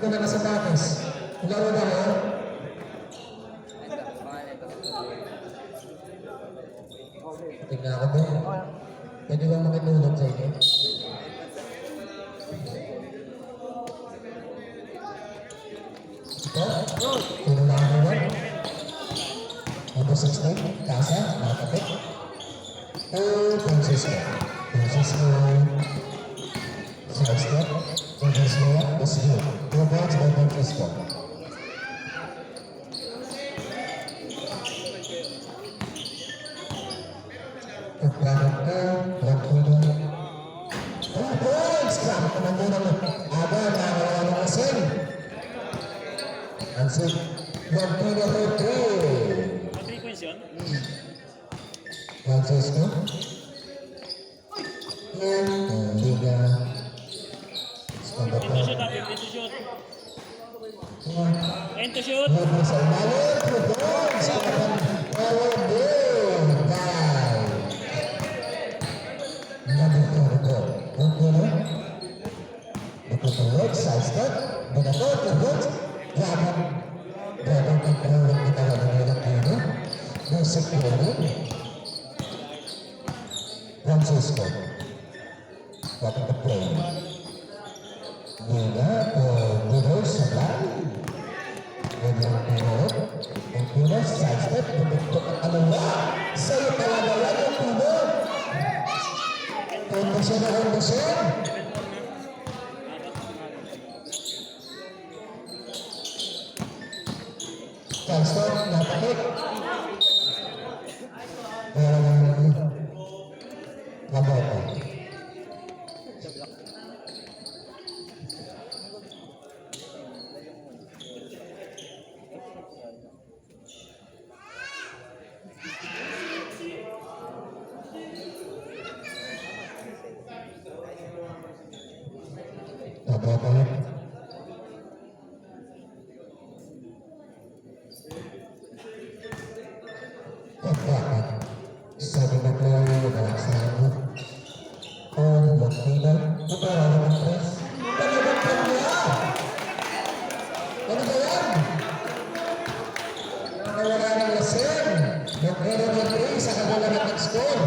ka na sa tapos. Laro na ha? Tingnan ako doon. Pwede bang makitulog sa inyo? Ito? Sino na ako doon? Number 16, Casa, nakapit. Francisco. Francisco. Sidestep. Francisco is here. 2 points by Francisco. Pagkakat ka, Lampino. 2 points! Grabe naman doon ang aga, nakakalawa ng asin. Ansin, Lampino for 3. 3 points yun? Francisco. Liga. End to shoot, Abib. End to shoot. End to shoot. Liga sa ilalim. 2 points. Power game. Guy. Nabuto. Lampino. Natutulog. Side step. Binato. 2 points. Dragon. Dragon control ng bitawan ng Lampino. Music rolling. Francisco. Watching the play. Liga for Budo Supply. Liga ng Pino. Side step. Bumuktok ang alawa. Sa'yo talaga yan ang Pino. Kondisyon na kondisyon. Side step. Napakit. Laboto. Laboto. Pagkakat. Sabi na player yung Alexander. Lampino. Pagkara ng press. Talagang kanya! Ano ba yan? Nakawala ng lasin. Lampino ng 3 sa kabula ng nag-score.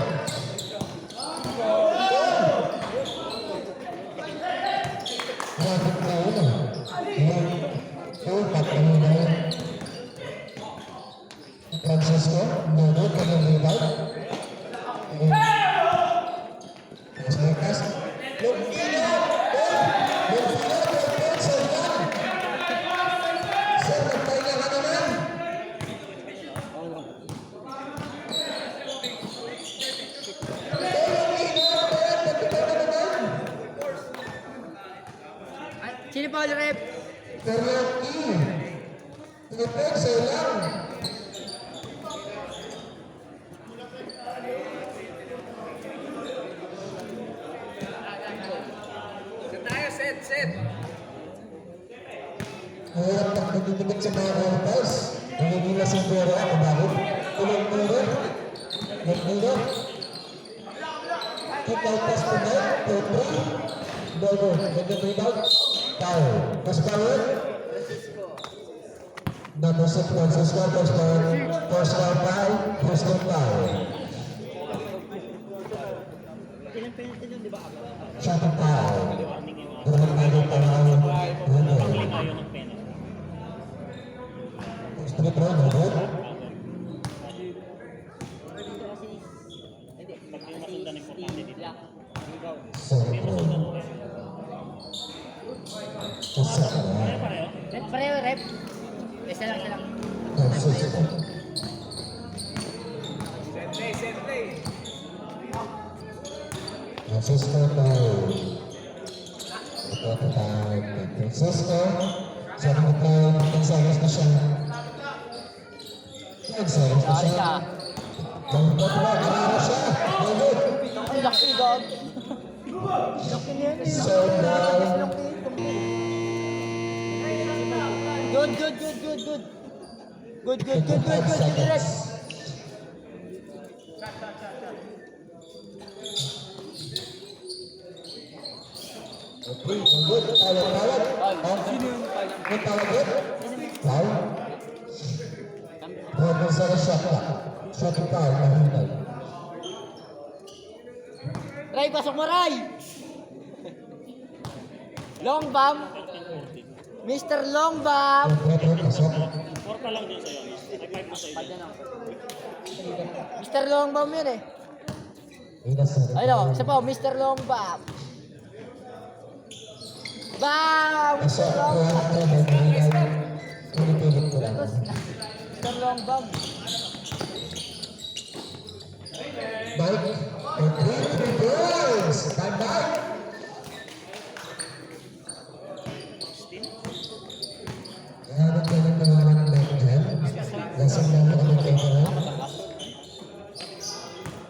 Rapid na uno. Patay na yun. Francisco, nunod ka ng rebound. Mas Lampino! Lampino, 2 points sa ulan. Sir, nagpahinga ka naman. Lampino, nagpahinga ka naman. Sino pa ulit, rep? Teriyaki. 2 points sa ulan. Set. Mahirap na nagdidikit sa mga corners. Hindi nila si Pero ako bakit? Lampino. Lampino. Kick out pass to net. 2-3. Bogo. Naging rebound. Foul. Mas foul. Number 6 Francisco. First round foul. First round foul. Ilang penalty yun, di ba? Shot and foul. Doon natin pangalan. Pangling ayaw ng penalty. Street run. Good. Pag yung masundan importante dito. Sorry bro. Kasak na. Pareho? Pareho, rep. Isa lang. Francisco. Set play. Francisco tayo. Ito ako tayo. Francisco. Sabi mo tayo, nagsagas na siya. Nagsagas na siya. Bangkot na, kanina siya. Good. Ang laki, dog. Laki niya. So now, Good. Good, 55 rep. seconds. Okay, good. Tawag. Sino yung May tawag yun? Foul? Robin sa shot ka. Shot foul, mahinay. Ray, pasok mo, Ray! Long bomb. 13-14. Mr. Long bomb. Red, pasok. 4 pa lang din sa'yo. No? May 5 na sa'yo. Mr. Long bomb yun eh. Ayun, isa pa, Mr. Long bomb. Bam! Pasok, Mr. Long kuha bomb. ka na, mahinay. Pinipilit ko lang. Mr. Long bomb. Mike, for 3 points. Time back. Hanap ka ng mga back dyan. Lasang lang ako ng pera.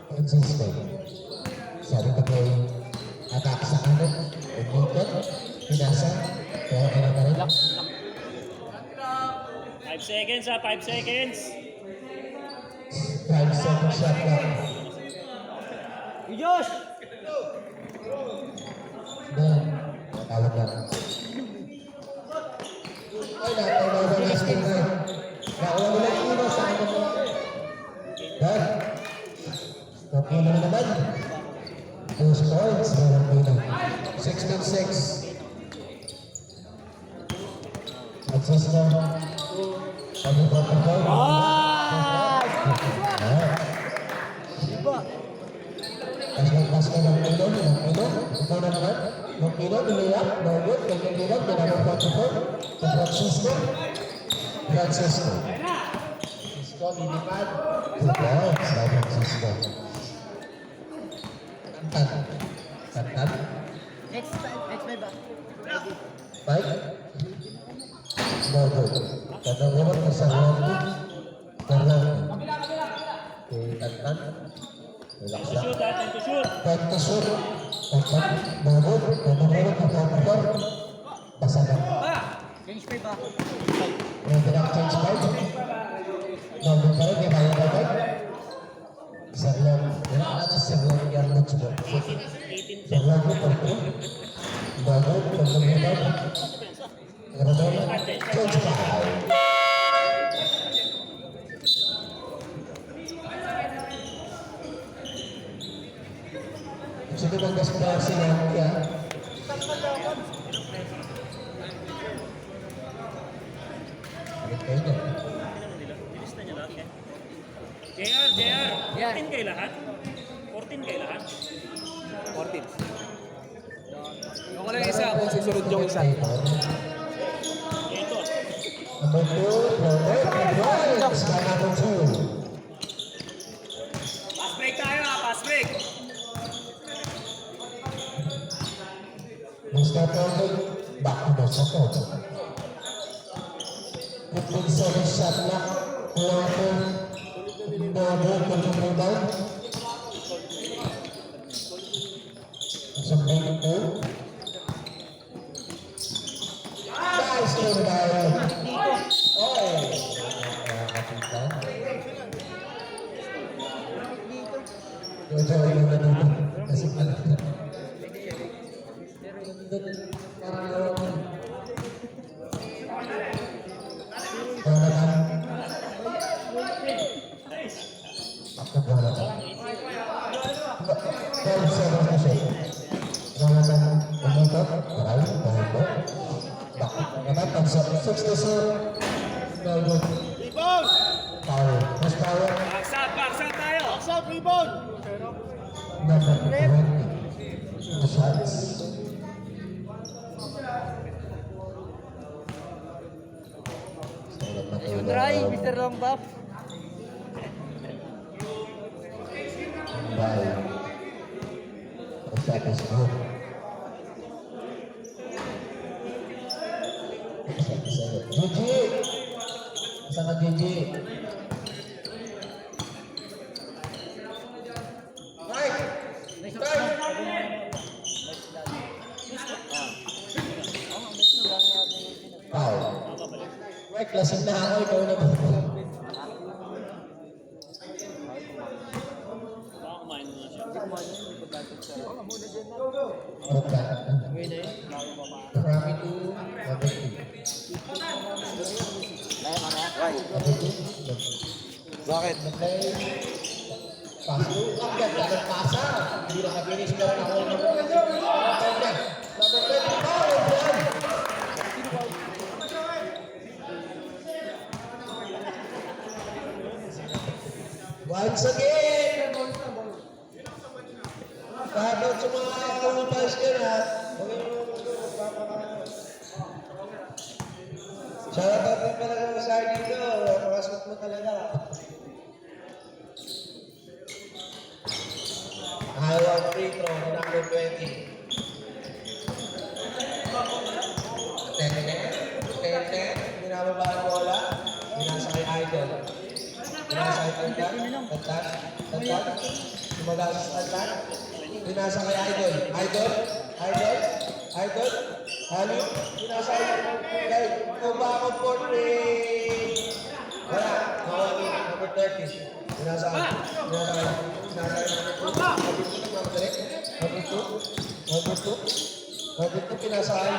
Francisco. Sabi ko po, attack sa kanan. Umikot. Pinasa. Kaya ka na pa rin. 5 seconds 5 seconds. 5-second shot lang. Diyos! Dan, matawag lang. Ay, natawag ang last game na. Nakuha mo lang ino sa akin mo. Dan, okay na naman. 2 points, walang pino. 6-6. Francisco. Sabi ko pa ko. Ah! Diba? Pas ka ng pino. Ikaw na naman. Ng pino, niliyap. Nogot, kanyang nilap. Dinamang 44. Sa Francisco. Francisco, lilipad. 2 points, sa Francisco. Tantan. Next may ba? Mike. Nogot. Tanong mo sa Ronnie. Tantan. Relax lang. Shoot time to shoot. Pagkasur, pagkabagod, pagkabagod, pagkabagod, basa na. Change may ba? Pwede lang change card. Bagod pa rin, di ba yung bagod? Sarlong, wala ka na sarlong yan mo siya. 18-10. Sarlong mo pa rin. Bagod, pagkabagod. Pero doon, change card. Sige bang gas pa sila kaya? Okay na. Bilis na niya lahat eh. JR. Yeah. 14 kayo lahat? 14 kayo lahat? 14. Ako lang isa, kung susunod yung isa. Ito. Number 2, Rolex, number 2. Pass break tayo pass break. Mr. Tony, back to the second. 15-7 shot clock. Quarter. Nobo, kanyang rebound. Isang break 2. Nice rebound. Oh! Nakakapita. Medyo yung ano dito. Kasi alam na. Rebound! Back tayo! Back rebound! Shots. Ayun, Ray, Mr. Long bomb. Bye. Tapos mo. Gigi! Isa ka, Gigi. Mike! Wow. Mike, lasing na ako. Ikaw na ba? Baka kumain mo na siya. Okay. Marami to. Layo ka na. Bakit? Okay. Pasok. Ang ganda ng pasa. Hindi na kabilis na nakuha ng number 20. Foul, Brian. Once again. Kahit sa mga kumapayos ka na, shoutout din pala ng sa dito. Makasot mo talaga. Ayaw free throw na number 20. Tete, binababa ang bola. Binasa kay Idol. Binasa kay Tantan. Sumagasa sa Tantan. Binasa kay Idol. Idol. Halo. Binasa kay Kumbako Porte. Wala. Nawali. Number 30. Binasa kay. Number 2, pinasa kay.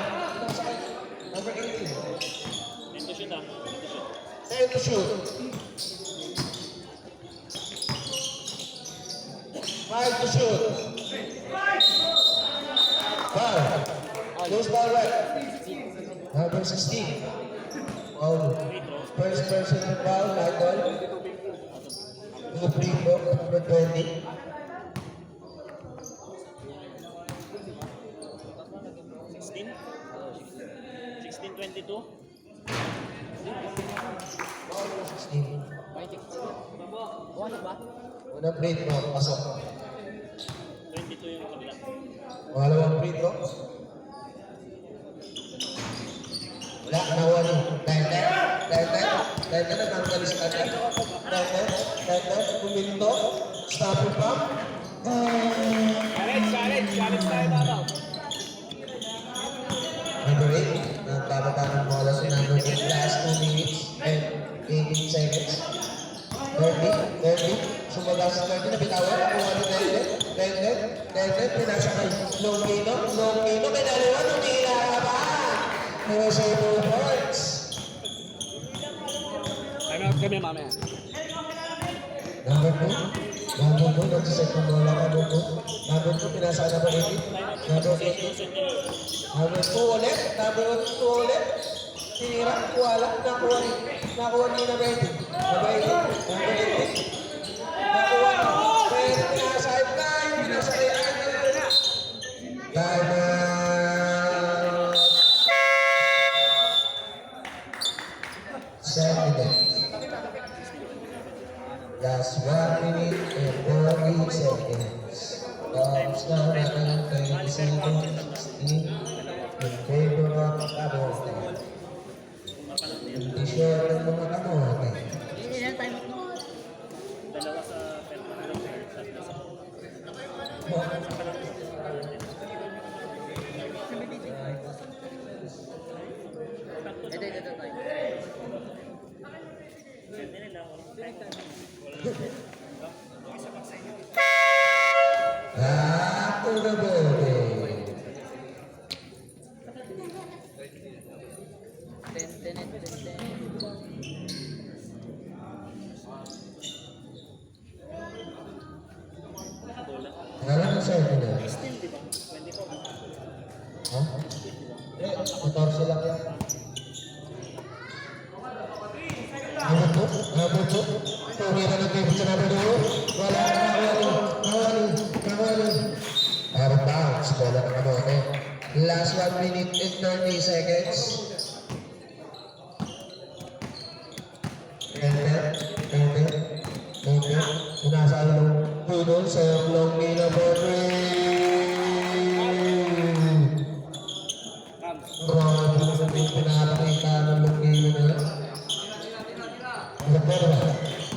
Number 18. Dito shoot ah. Time to shoot. 5 to shoot. 5. Loose ball right. Number 16. Foul. First person to foul, Idol. Two free throw, number 20. 16-22. 16. Buwanag ba? Unang free throw, pasok. 22 yung kabila. Pangalawang free throw. Wala, nawali. Tete, nagkakalis ka na. Tete, puminto. Stop and pump. Challenge tayo daw. Number 8, nagkabata ng bola si number 8, last 2 minutes and 18 seconds. 30, sumaga sa 30, nabitawan, nakuha ni Tete, pinasa kay Longino, kay dalawa, nung nilalaban. USA Bulldogs. Time out kami mamaya. Number 2, nagsiset ng bola, number 2, pinasa ka number 8, number 8, number 2 ulit, tinira, wala, nakuha ni number 8, nakuha, pero pinasa kay pinasa kay Idol. Time out. Second. Last 1 minute and 40 seconds. Comes now natin 20 seconds. In favor of Kamote. Hindi sure ng mga Kamote. Hindi na time out mo. Dalawa sa Pelman. Ito tayo. Pwede nila. Ako na bote. 10. Alam mo sa'yo na. Still, di ba? 24. Ha? 14 lang yan. Number 2. Tumira na kayo sa number 2. Wala, nawali. Out of bounds. Bola na Kamote. Last 1 minute and 30 seconds. Sinasa yung punol sa long nila Bodri. Grabe na sa pinapakita ng long nila nila. Pero ba?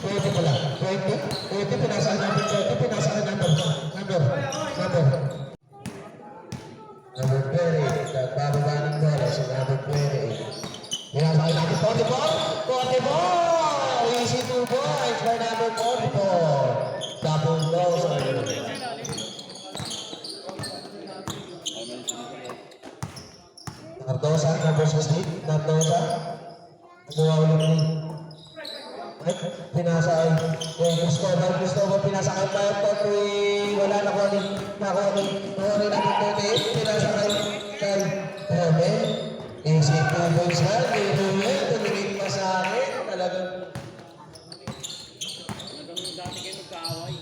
20 pala. 20 pinasa ka number 20. Pinasa ka number. Number 20. Nagbababa ng bola sa number 20. Pinasa ka number 44. Easy 2 points by number 44. Double loss on you. Cardosa, number 16. Nardosa. Nakuha ulit ni Mike. Pinasa ay Cristobal. Pinasa kay Mike. Wala nakuha ni natin 28. Pinasa kay Romel. Isip po boys ha. Romel. Tumingin pa sa akin. Talagang Dati kayo magkaaway.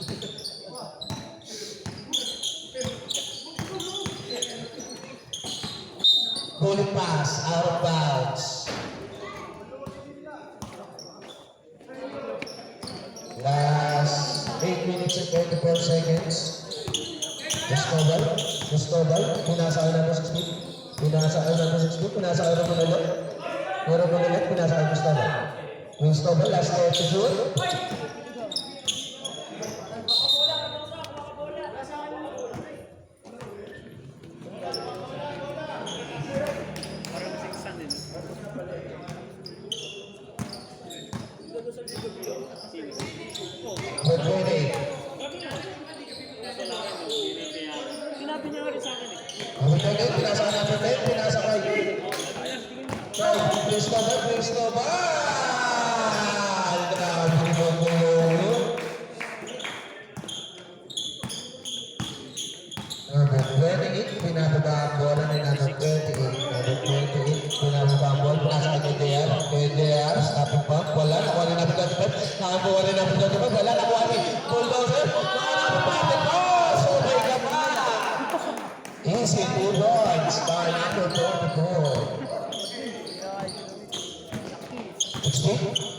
bullet pass. Out of bounds. Last 8 minutes and 24 seconds. Cristobal. Pinasa ay number 16. Pinasa ay Manila. Pinasa ay Cristobal. Last 10 to shoot. Parang 6 din. Good 28. Sinabi niya rin sa akin eh. Number 28. Pinasa ay number 10. Pinasa kay Cristobal. Grabe mo po. Number 28, pinababa ang bola ni number 28. Number 28, pinababa ang bola. Pinasa kay KJR. KJR, stopping pump. Wala. Nakuha ni number 25. Nakakuha ni number 25. Wala. Nakuha ni Bulldozer. Nakakapapatid ko. Subay ka pa. Easy 2 points. By number 44.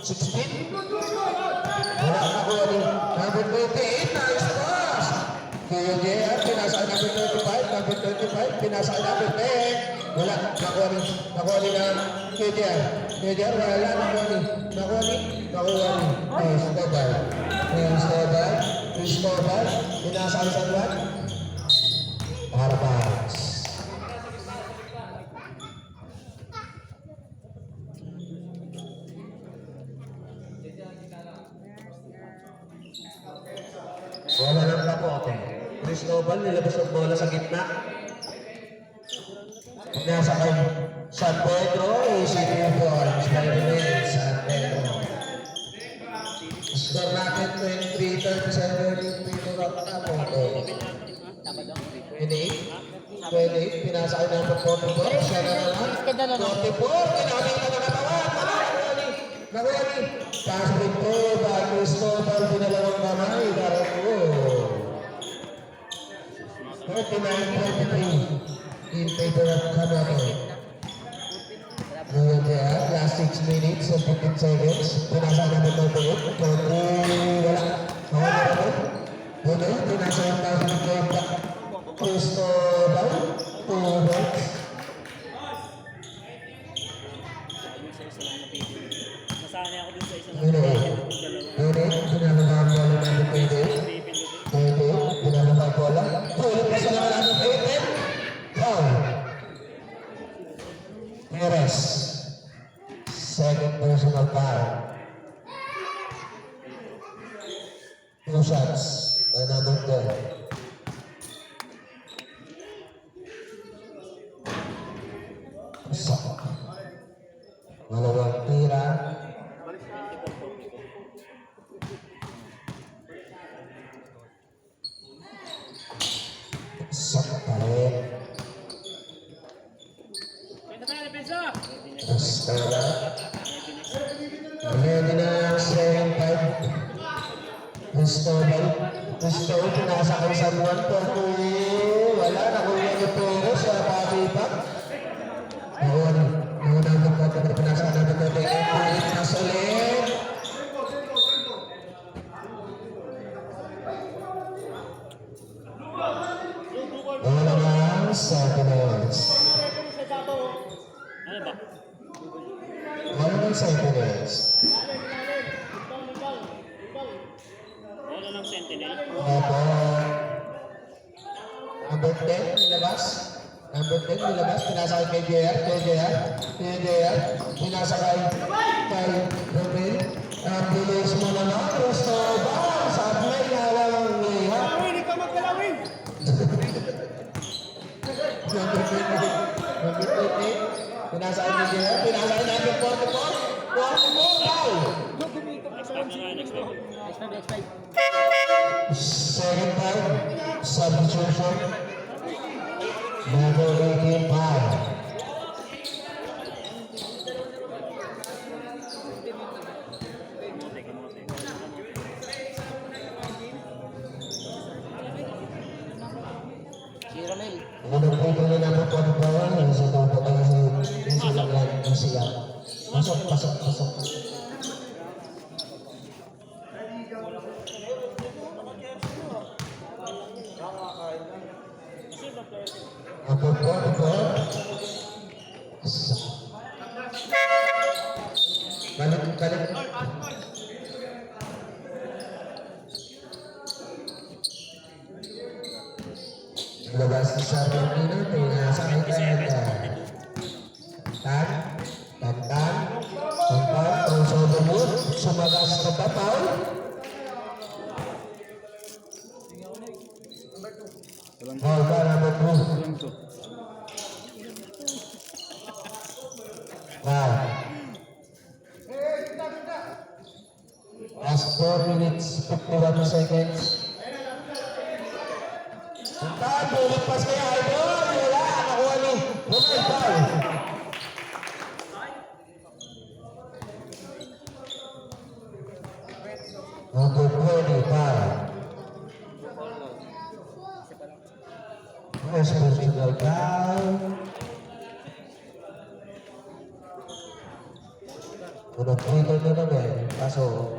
16. Wala. Nakuha ni number 28. Nice pass. KJR, pinasa ay number 25, pinasa ay number 10. Wala, nakuha ni na KJR. KJR, wala, nakuha ni Cristobal, pinasa ay San Juan. Arbas. Wala ng kapote. Cristobal, nilabas ang bola sa gitna. Nasa kay San Pedro, easy 3 points. 5 minutes, San Pedro. Score natin 23-37 dito na kapote. 28, pinasa kay number 44. Siya na naman. 44, kinamit na katawan. Nakuha ni pass ito by Cristobal, dinalawang kamay. Darako. 39-23 in favor of Camacho. Last 6 minutes and 15 seconds. Pinasa namin ng tulog. Wala. Wala. Pinasa yung pass ito. Cristobal. Tulog. Nasanay ako dun sa isang Pinalabang bola namin pwede. Pinalabang bola. Tulog pa sa naman namin pwede. Foul. Perez. Second personal foul. 2 shots by number 10. Malawang tira. Sakit. Estela. Ready na ang 7-5. Cristobal, pinasa kay San Juan. Wala, nakuha ni Pero sa pabipak. Pinasa ka natin natin. Pinasa ulit. Wala nga, 7 minutes. Ano ba? Wala nga, 7 minutes. Wala ng sentinel. Opo. Number 10, nilabas. Number 10, nilabas. Pinasa kay KJR. Pinasa kay Romel. Ang bilis mo naman, Cristobal. Sa play na walang liha. Hindi ka magkalawin! Number 20. Pinasa kay KJR. Pinasa X5. Second time, substitution. Number 18, foul. Si Ramel. Unang pito na naman po ang bawal. Sa tuto kayo sa lang ang siya. Pasok, pasok, pasok. Ako po, ako. Balik, balik. Labas sa Sarpentino, pinasa kay Tata. Tan, Tantan, Tantan, Tauso Dumut, sumagas sa tapaw. Oh, para mo po. Wow. Last 4 minutes, 51 seconds. Tantan, bulit pas kaya idol. Wala, nakuha ni Romel Pao. Number 25. Yes, Portugal foul. Unang trigger na naman, kaso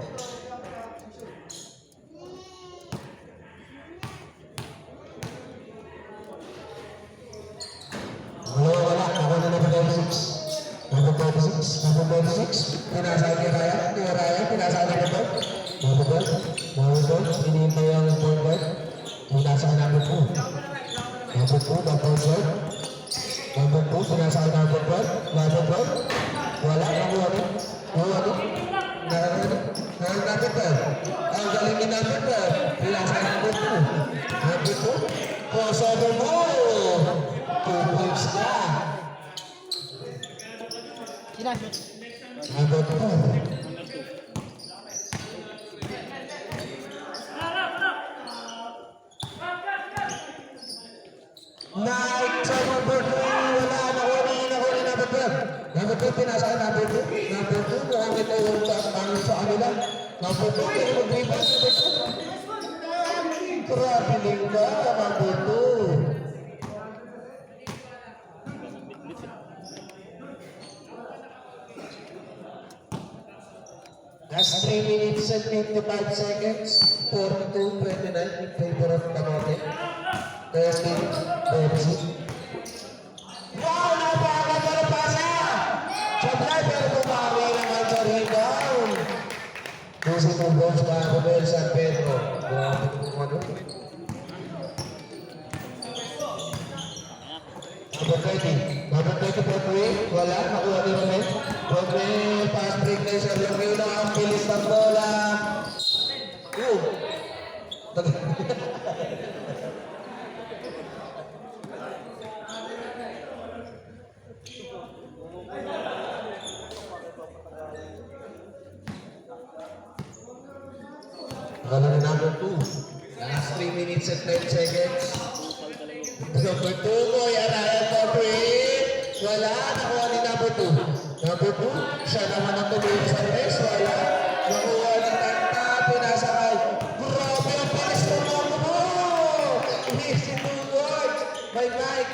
wala, ako na number 36. Number 36, number 36. Pinasal ni Ryan, pinasal ni Ito. Number 12, hinihintay ang point guard. Pinasal number 2. Number 2, number 12. Number 2, pinasal number 12. Number 12. Wala, nakuha rin. Nakuha rin. Number 12. Ang galing ni number 12. Pinasal number 2. Number 2. Crossover mo! 2 points na. Sina? Number 2. Night sa number 2. Wala, nakuha ni number 12. Number 2, pinasa number 2. Number 2, mukhang ito yung pangit sa kanila. Number 2, kaya mag-rebound number 2. Traveling ka, number 2. Last 3 minutes and 55 seconds. 42-29 in favor of Camote. 13 Pepsi. Wow! Napakaganda ng pasa! Sablay, pero bumawi naman sa rebound. Pusin mo boss na Romel San Pedro. Grabe kung ano. Number 30. Number 30 Petri. Wala. Nakuha ni Romel. Romel, pass break na siya. Lagay na ang bilis ng bola. Number 2. Last 3 minutes and 10 seconds. Number 2 mo, Ryan Patrick. Wala, nakuha ni number 2. Number 2, siya naman ang tumulong sa race. Wala, nakuha ni Tanta, pinasakay. Grabe ang pares mo mo! Easy to watch. By Mike.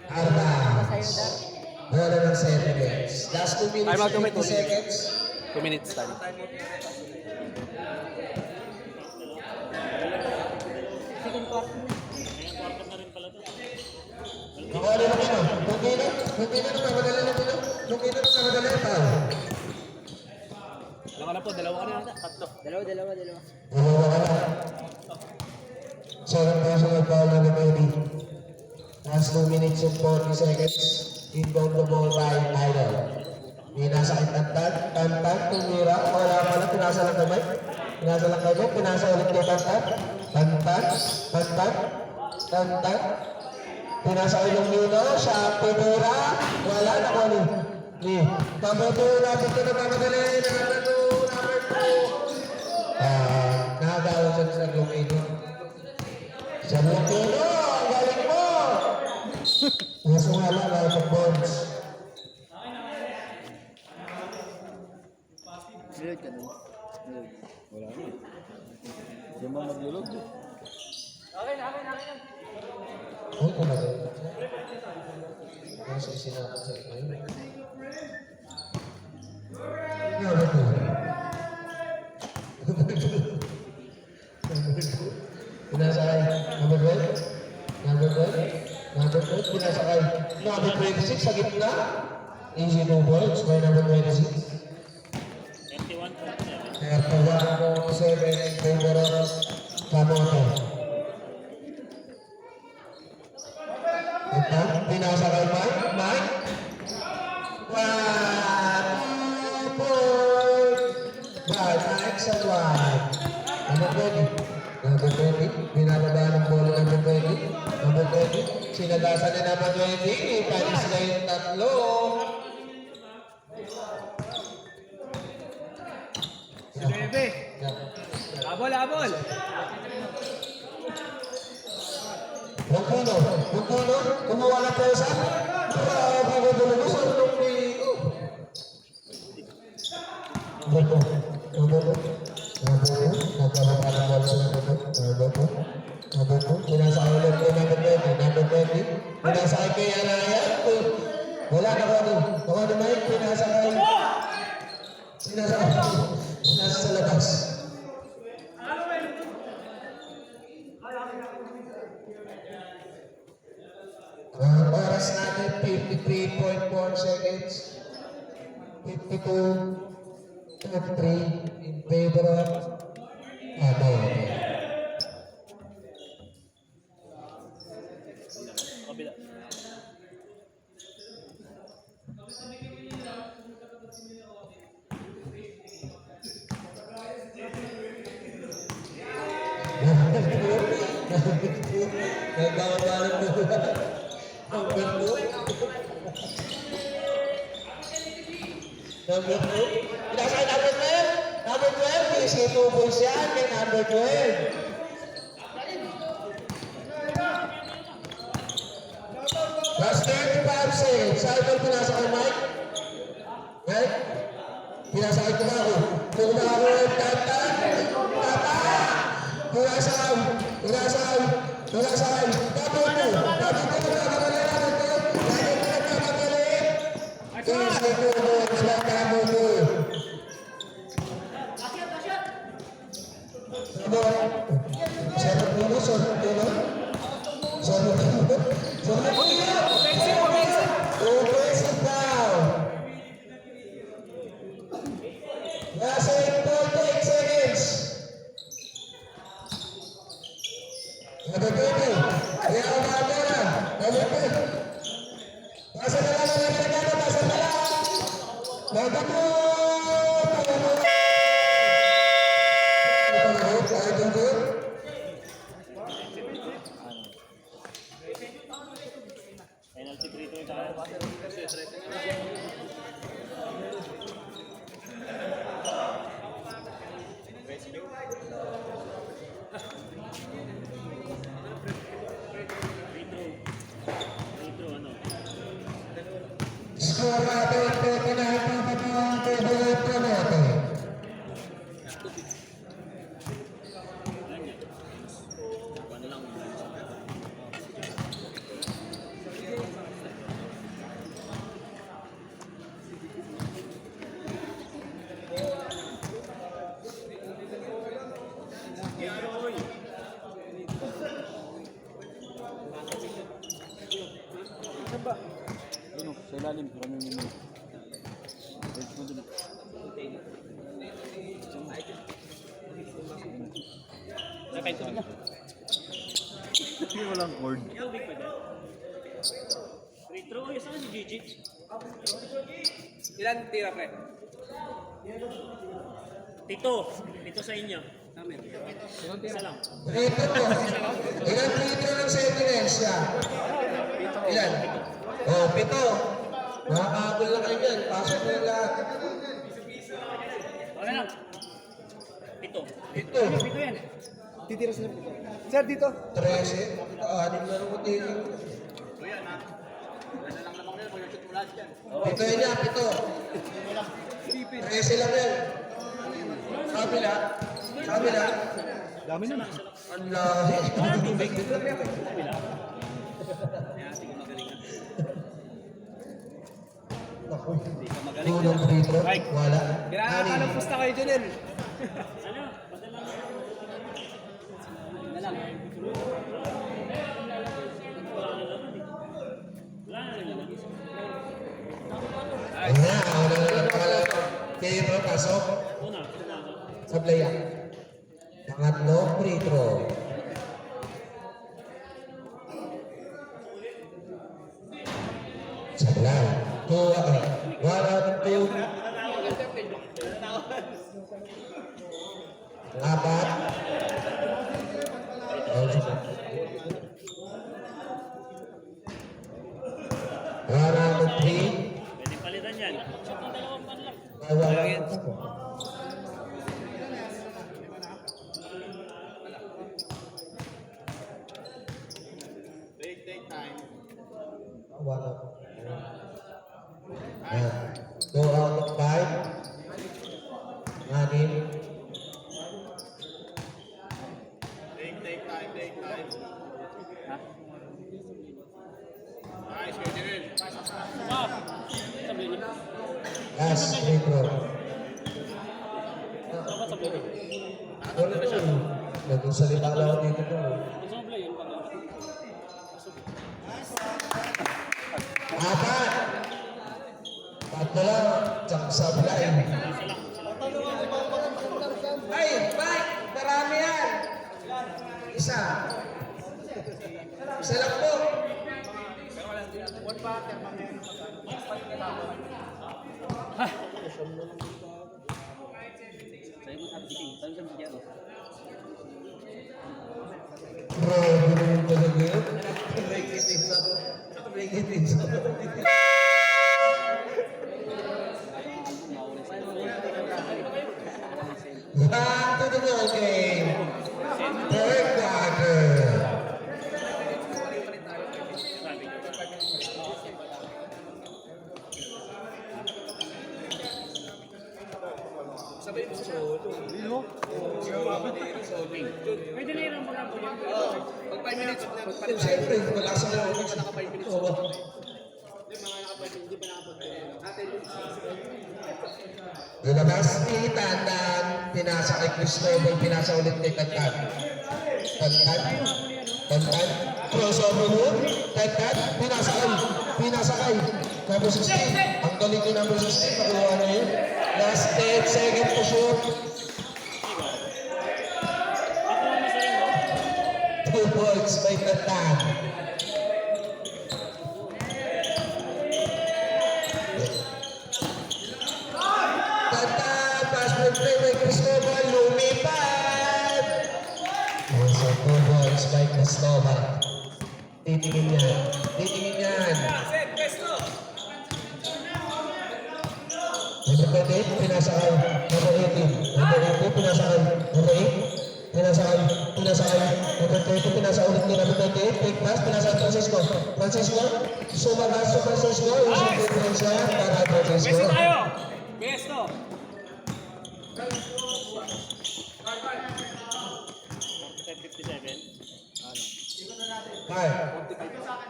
Arba. Wala ng 7 minutes. Last 2 minutes Time out, 2 and minutes. 50 seconds. 2 minutes time. Second quarter na. Nakawali na kayo. Lugino na mamadali na pino. Lugino na mamadali na tao. Dalawa na po, dalawa ka na. Tatlo. Dalawa. Dalawa ka na. 7,000 foul na Medi. Last 2 minutes and 40 seconds. Inbound the ball by Idol. May nasa kay Tantan, tumira. Wala pala, pinasa lang kamay. Pinasa ulit kay Tantan. Tantan. Pinasa ilong nino, siya pinura. Wala, nakuha ni Number 2, lapit ko na pamadali. Number 2. Nakagawa siya sa Lumino. Sa Lumino, ang galing mo! Kaso nga lang, out of bounds. Silag ka na. Wala na. Diyan ba maglulog? Ay, kumagay. Kasi sinakot sa ikaw. Number 2. Pinasakay. Number 12. Number 12. Number 12. Pinasakay. Number 26 sa gitna. Easy no balls by number 26. 31.7. Kaya pawaan mo 7 in favor of Kamoto. Ito, pinasakay Mike. Mike. 1 point. By Mike sa 1. Number 20. Number 20. Binababa ng bola number 20. Number 20. Sinagasan na number 20. Panis na yung tatlo. Si Bebe. Abol, abol. Bungkuno, kumuha na po sa pagkakulubo sa Lumino. Number 2, nagkababa ng bola sa number 2, pinasakay ulit ko number 20, pinasakay kay Araya, wala na ko ni Mike, pinasakay, nasa sa labas. Ang oras natin, 53.4 seconds. 52.3 in favor of Abel. Kabila. Nagkakabalan mo. Number 2. Pinasakay number 12. Number 12, easy 2 points yan kay number 12. Last 35 seconds. Saan ko pinasakay, Mike? Mike? Pinasakay ko na ako. Kung na ako ng tata. Pinasakay. Last 8.8 seconds. Number 20. Kaya umaga na. Number 20. Pasa na lang. Number 2. Penalty free throw tayo. Free throw ano? Score natin. Pinahin pa ang favorite ko natin. Ano lang. Ano? Sa ilalim. Maraming minute. Wait mo dun. Nakay tubig na. Hindi walang cord. Tubig pa dyan. Free throw. Yung saan si Gigi? Ilan tira, pre? Tito sa inyo. Isa lang. Ilan litro ng sentinels siya? Ilan? Oh, 7. Nakakaabol na kayo yan. Pasok mo yung lahat. Okay lang. Pito. Ito. Titira sila dito. Sir, dito. 13. Anim na rotation. Pito yun yan, pito. 13 lang yan. Kabila. Kabila. Dami na. Ang lahi. Naku. Tulong free throw. Wala. Kinakakalampos na kayo dyan, Ayun na. Wala na lang pangalan. Free throw, pasok. Sa playa. Pangatlo, free throw. Sablay. 1 out of 2. Apat. One out of 3. Pwede palitan yan. Wala. One out. 2 out of 5. Anim. Last free throw. Wala na yun. Naging salita lang ako dito po. Apat. Tatlo lang. Tsaka sablay. Ay, Mike! Marami yan! Isa. Isa lang po. Bro, ganun talaga yun. Break it in. Back to the ball game. Third quarter. Pwede na yung mga po yan. Pag 5 minutes, Siyempre, wala sa loob. Oo. Lumabas ni Tandan, pinasa kay Cristobal, pinasa ulit kay Tantan. Tantan, crossover move, Tantan, pinasa kay number 16. Ang galing ni number 16, nakuha na yun. Last 10 second to shoot. 2 points by Tantan. Tantan, pass play by Cristobal, lumipad. So 2 points by Cristobal. Titingin yan. Number 28, pinasa kay number 18. Number 18, pinasa kay number 8. Pinasa kay. Number 30, pinasa ulit ni number 28. Take pass, pinasa kay Francisco. Sumagas sa Francisco. Isang difference yan para Francisco. Besto tayo! Besto!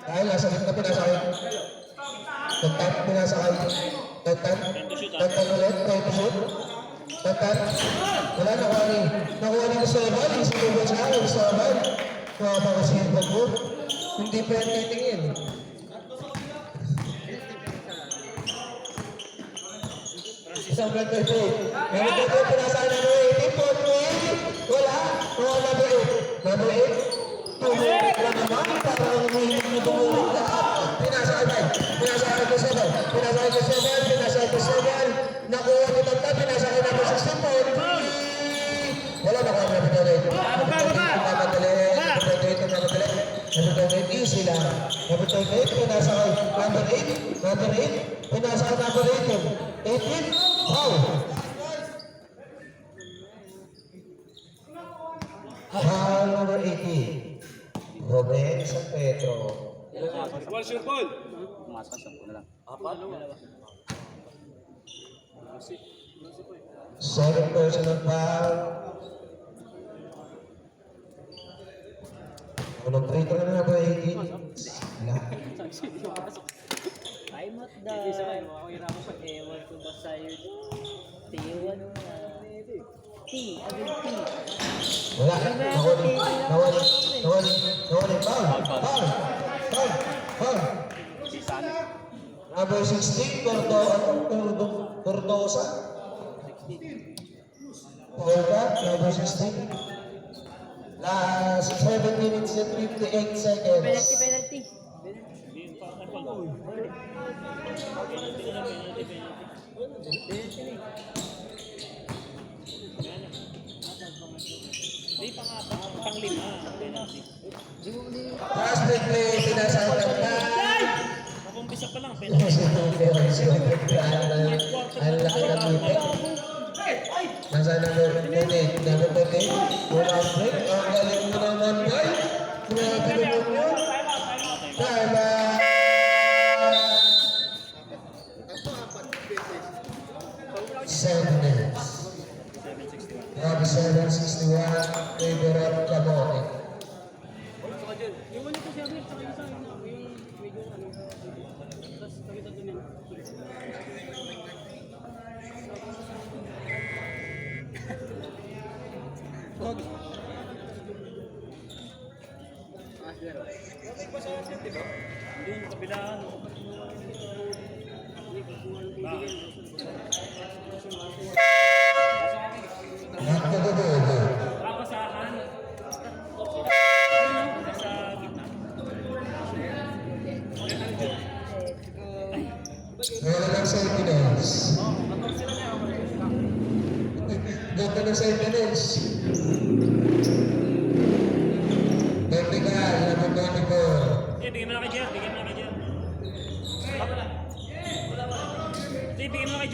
Kyle, nasa gitna, pinasa kay Tantan, pinasa kay Tantan ulit, try to shoot. Tantan, wala, nakuha ni Cristobal, isang double sa akin, Cristobal. Mga pakasihin pa po, hindi pa yan titingin. Isang blood by play. Number 2, pinasa kay number 18, point wala, number 8. Number 8, tumulit lang naman, parang humihilig na tumulit lahat. Pinasa kay Cristobal, nakuha ni Tantan, pinasa kay number 16 point. Wala, nakuha ni number 28. Number 28, easy lang. Number 28, pinasa kay number 8. pinasa ang number 18, foul. Foul number 18. Ruben San Pedro. Ball, sure ball. Pumasok sa na lang. Second personal foul. Unang free throw na number 18. Wala. I'm not the... Ewan ko ba sa'yo? T1 na... T, agad T. Wala. Nawali. Foul. Number 16, Cordosa. Foul back, number 16. Last 7 minutes and 58 seconds. Penalty. Last play, sinasama na. Nakumpisa pa lang. Ang laki ng tubig. Nasa number 38. Wala break. Ang galing mo naman, boy. Grabe naman yun. Tama. Seven minutes. Grabe 7:61. Favor of Camote. Doon, kabilaan. Nagkagabobo. Papasahan. Sa gitna. Wala ng Sentinels. Ganda ng Sentinels. Vertical, nababani ko. Bigyan mo na kay Jer. Bigyan mo na kay Jer.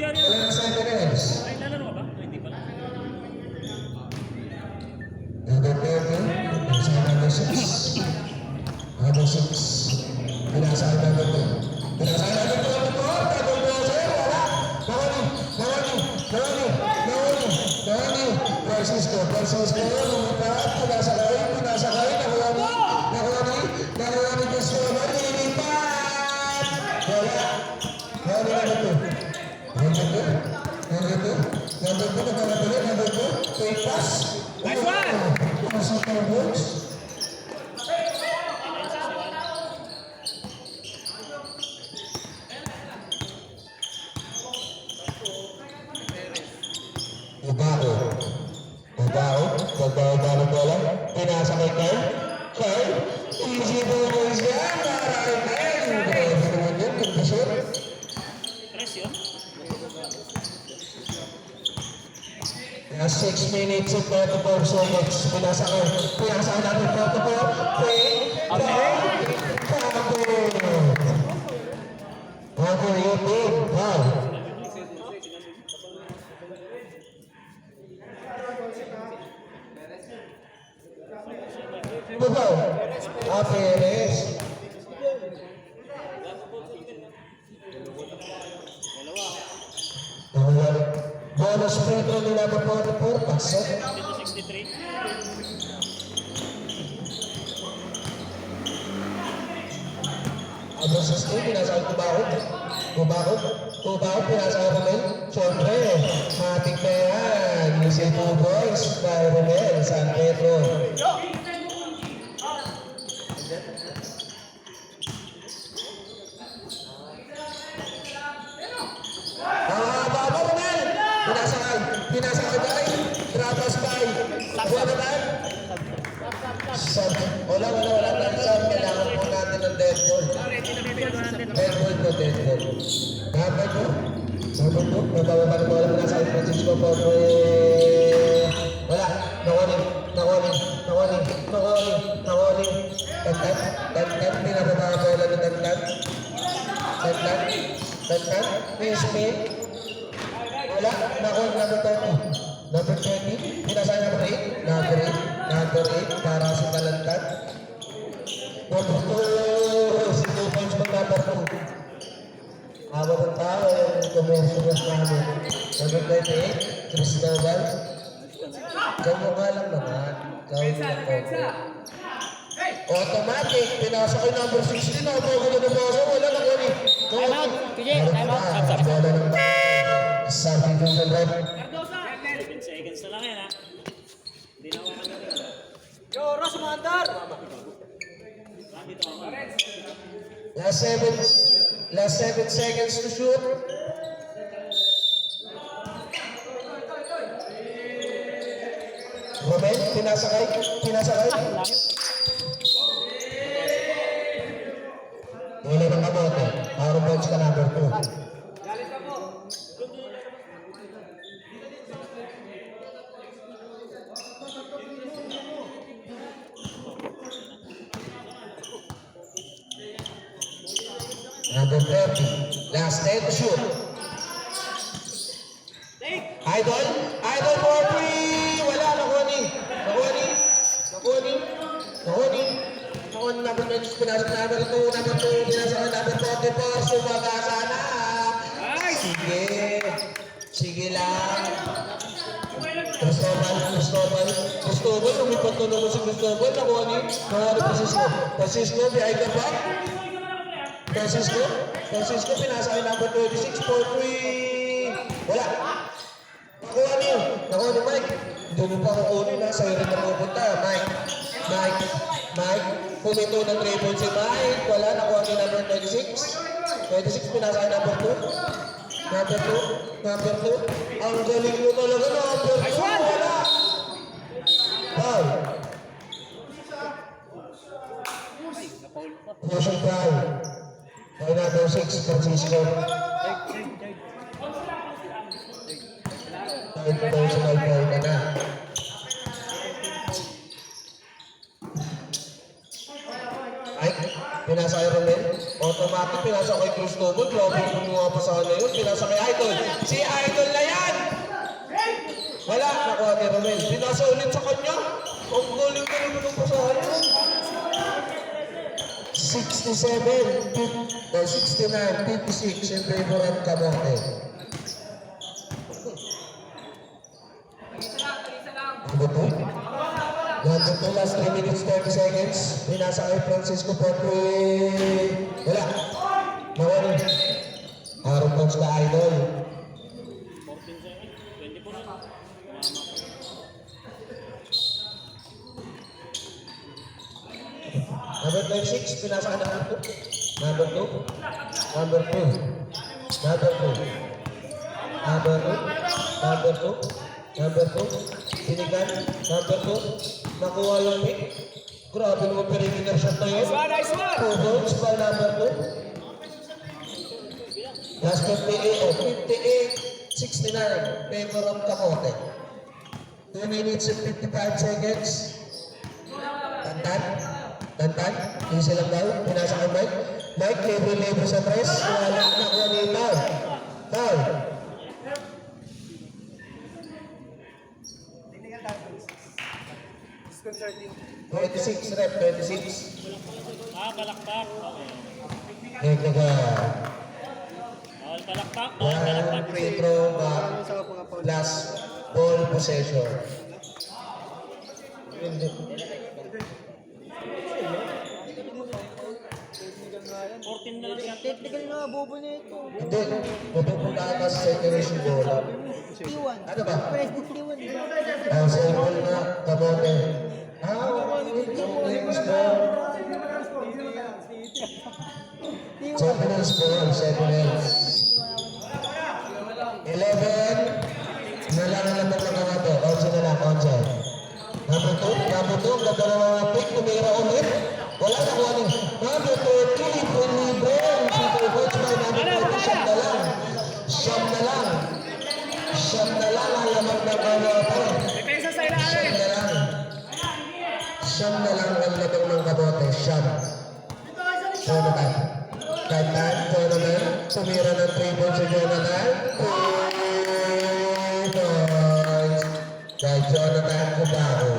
Wala ng Sentinels. Ay, lalaro ka ba? Hindi pala. Number 30, nasa number 6. Number 6. Pinasa ang number 2. Pinasa ang number 2. Double crosser, wala. Nawali. Francisco. Lumipat. Pinasakay. Nakuha ni Gusto. Nililipat. Wala. Number 2. Take pass. Nice one! Super works. Babaw ng bola. Pinasa kay Kyle. Easy boys yan. Maraming Kyle. Grabe naman yun. Ganda shot. Tres yun. 6 minutes and 34 seconds. Pinasa natin 44. Over your team. Wow. Babaw. Perez. Bonus free throw nila ba 44? Pasok. 63. Abang 16, pinasa ang Kubahot, pinasa ang Romel. Siyempre, matik na yan. Yung si Two Boys by Romel, San Pedro. Baba Romel! Pinasa ang Bay. Trapas Bay. Buwan na tayo. Wala. Kailangan po natin ng dead ball. Dead ball. Dapat po. Mababa ng bola mula sa San Francisco po. Wala. Nawali. Tagtag. Pinababa ang bola ng tagtag. Tantan, may spin. Wala, nakuha number 30. Number 20, pinasaya number 8. Number 8, number 8, para sa Talantan. Number 2, si 2 points pag number 2. Awat ang tao, yung commercial gas namin. Number 28, Cristobal. Ganyan nga lang naman. Gawin lang po. Automatic, pinasa ko yung number 16. Ako ko na nabasa, wala na kami. Time out. TJ, time out. Bola ng sabi ko sa red. 7 seconds na lang yan ha. Hindi na ako kanina. Yo, Ross, umandar! Last 7 seconds to shoot. Romel, pinasakay. Wala ng kabote. Power points ka number 2. Number 30. Last 10 to shoot. Idol for 3. Wala, nakuha ni. Number 20, pinasok number 2, pinasok number 44, sumaga sana. Sige lang. Cristobal, lumipat na naman si Cristobal, nakuha ni Francisco, behind the back. Francisco, pinasa kay number 26 for 3. Wala. Nakuha ni Mike. Hindi mo pa kukunin na. Sa'yo rin na pupunta. Mike. Pumito ng 3 points si Mike. Wala. Nakuha ni number 26. 26, pinasa kay number 2. Number 2. Ang galing mo talaga. Number 2. Wala. Foul. Motion foul. By number 6, Francisco. Personal foul ka na. Ay, pinasa kay Romel. Automatic, pinasa kay Cristobal. Grabe yung kumuha pa sa kanya yun. Pinasa kay Idol. Si Idol na yan! Wala, nakuha ni Romel. Pinasa ulit sa kanya. Ang galing ka naman ng pasahan yun. 69, 56 in favor of Camote. Number 2, last 3 minutes 30 seconds. Pinasa kay Francisco Portway. Wala. Nawala. Aaron Pons ka, Idol. 14 seconds. 24 na. Number 26, pinasa ka number 2. Number 2. Pinigan. Number 2. Nakuha yung pick. Grabe naman perimeter shot na yun. Nice one! 2 votes by number 2. Last 58, 69. Favor of Camote. 2 minutes and 55 seconds. Tantan, easy lang daw, pinasa kay Mike. Mike, libre sa press, wala nakuha ni Foul. Disconcerting. 26 rep, 26. Palakpak. Nagkaga. Bawal palakpak. One free throw back. Last ball possession. 14 na lang siya. Technical na, bobo na ito. Hindi, pupunta ka sa generation bola. T1. Ano ba? President T1, di ba? Ang sample na Camote. Champions ball. Champions ball, 11. Nalangan lang ng mga ito. 11 na lang, 11. Number 2, ganda na mga pick, tumira ulit. Wala na kuha niyo. Number 30, libre. Super coach by number 30, siyam na lang ang lamang ng kabote. Depensa sa ilalim! Siyam na lang ang lamang ng kabote. Siyam na tayo. Kaitan, Jonathan. Tumira ng 3 points si Jonathan. 3 points. Kay Jonathan Cubao.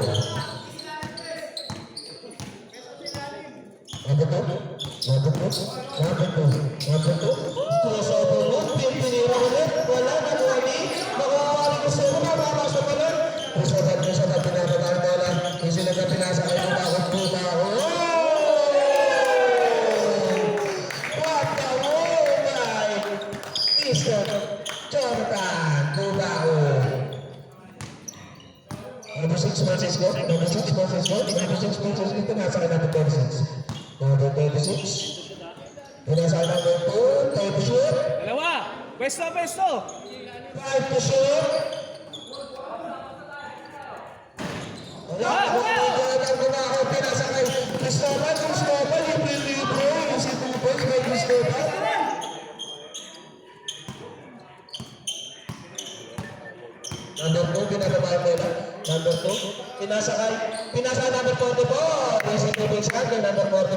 Number 2. Crossover mo. Pinira ulit. Wala na Noemi. Makawawali ko siya. Makapapasok pa lang. Crossover, pinapatang bola. Yung sila na pinasa kay Cubao. What the by Mr. Jonathan Cubao. Number 6 versus go. Pinasa kay number 36. Number 36. Pinasa kay number 2. Time to shoot. Dalawa! Pwesto! 5 to shoot. Wala ko Jonathan Cubao. Pinasa kay Cristobal. Yung libre. Yung si 2 points kay Cristobal. Number 2, binababa yung bola. Number 2, pinasa number 44. Yung si Tubig Scan, yung number 44.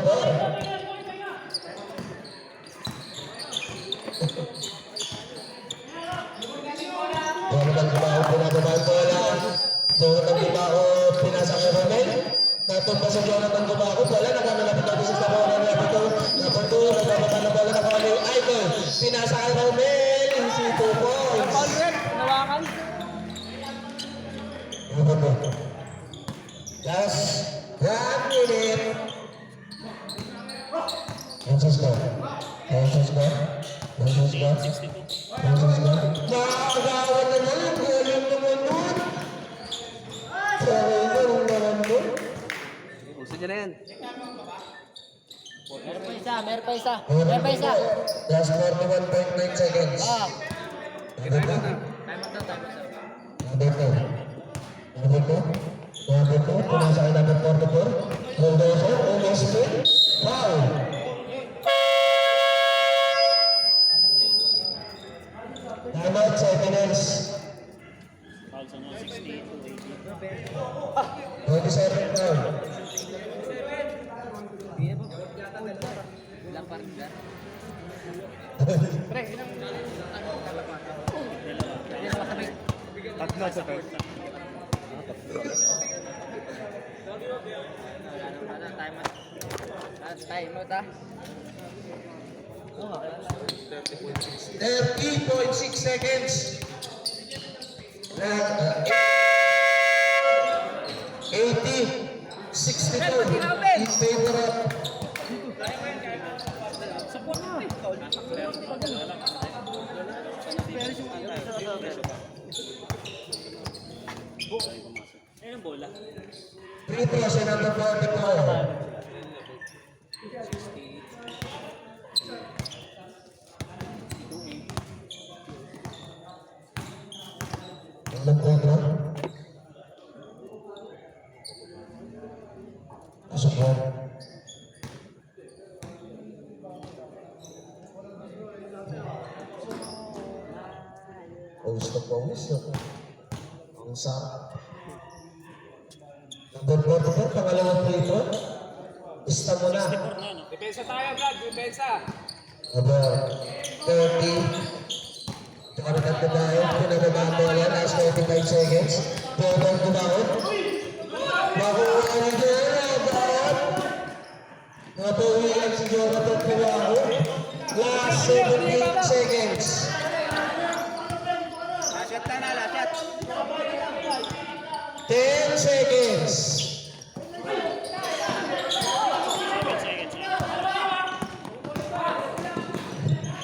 Jonathan Cubao, binababa yung bola. Jonathan Cubao, pinasa kay Romel. Natumba sa Jonathan Cubao. Bola, nagkamalapit natin sa bola. Number 2, nagbababa na bola na kawali. Idol, pinasa kay Romel. Yung si 2 points. Nawakan. Last 1 minute. Francisco. Nakakagawa naman yung galing naman nun. Sarili naman nun. Uso niya na yan. Meron pa isa. Last 41.9 seconds. Ah. Number 2. Pinasa kay number 44. Mendoza, almost spin. Foul. Timeout, 7 minutes. Foul sa mga 68 to 27 foul. Ilang pa rin dyan? Tatlo sa first. Time out ah. 30.6 seconds. 80-62 in favor of Ayun ang bola. free throw sa number 44. Number free throw. Pasok mo. Pawis na pawis. Ang sarap. Number 44, pangalawang free throw. Ista mo na. Depensa tayo, Brad. Depensa. About 30. Jonathan Cubao, pinababa ang bola. Last 35 seconds. Jonathan Cubao. Makuha ni Jonathan. Napawilan si Jonathan Cubao. Last 17 seconds. Lasyat na, lasyat. 10 seconds. 7 seconds.